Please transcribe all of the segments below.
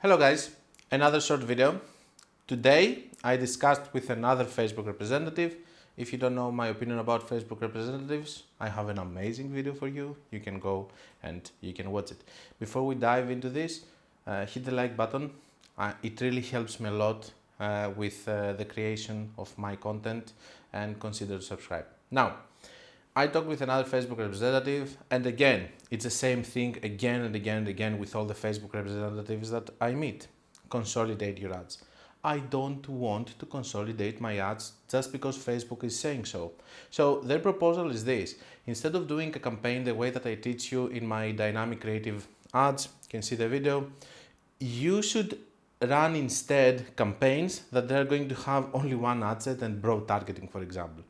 Hello guys, another short video. Today I discussed with another Facebook representative. If you don't know my opinion about Facebook representatives, I have an amazing video for you. You can go and you can watch it. Before we dive into this, hit the like button. It really helps me a lot with the creation of my content, and consider to subscribe. Now, I talked with another Facebook representative, and again, it's the same thing again and again and again with all the Facebook representatives that I meet. Consolidate your ads. I don't want to consolidate my ads just because Facebook is saying so. So their proposal is this: instead of doing a campaign the way that I teach you in my dynamic creative ads, you can see the video, you should run instead campaigns that they're going to have only one ad set and broad targeting, for example.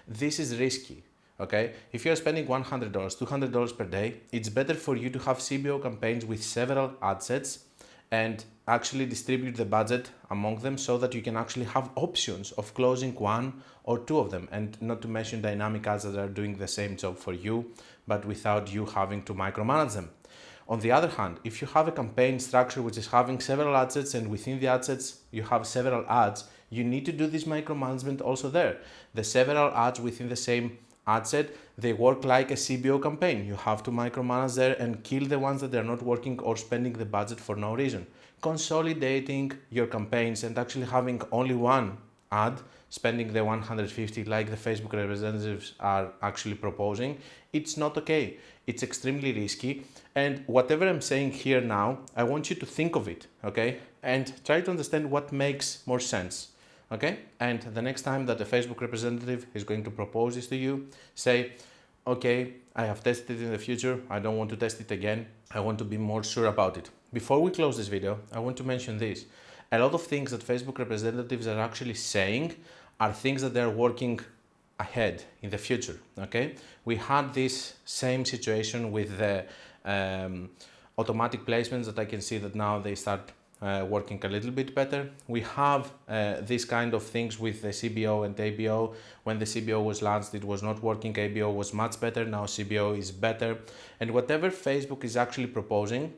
This is risky. Okay, if you're spending $100, $200 per day, it's better for you to have CBO campaigns with several ad sets and actually distribute the budget among them so that you can actually have options of closing one or two of them, and not to mention dynamic ads that are doing the same job for you, but without you having to micromanage them. On the other hand, if you have a campaign structure which is having several ad sets and within the ad sets you have several ads, you need to do this micromanagement also there. The several ads within the same ad set, they work like a CBO campaign. You have to micromanage there and kill the ones that are not working or spending the budget for no reason. Consolidating your campaigns and actually having only one ad, spending the 150 like the Facebook representatives are actually proposing, it's not okay. It's extremely risky, and whatever I'm saying here now, I want you to think of it, okay? And try to understand what makes more sense. Okay, and the next time that a Facebook representative is going to propose this to you, say, okay, I have tested it in the future, I don't want to test it again, I want to be more sure about it. Before we close this video, I want to mention this. A lot of things that Facebook representatives are actually saying are things that they're working ahead in the future, okay? We had this same situation with the automatic placements that I can see that now they start working a little bit better. We have these kind of things with the CBO and ABO. When the CBO was launched, it was not working. ABO was much better. Now CBO is better. And whatever Facebook is actually proposing,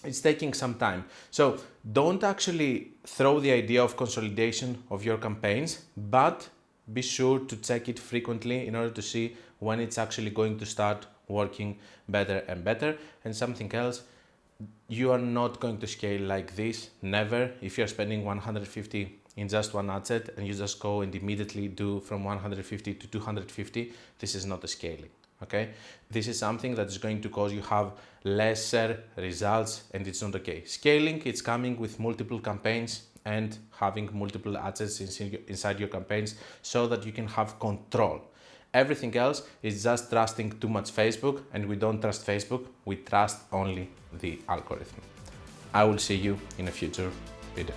it's taking some time. So don't actually throw the idea of consolidation of your campaigns, but be sure to check it frequently in order to see when it's actually going to start working better and better. And something else, you are not going to scale like this, never. If you're spending 150 in just one ad set and you just go and immediately do from 150 to 250, this is not a scaling, okay? This is something that is going to cause you have lesser results, and it's not okay. Scaling, it's coming with multiple campaigns and having multiple ad sets inside your campaigns so that you can have control. Everything else is just trusting too much Facebook, and we don't trust Facebook, we trust only the algorithm. I will see you in a future video.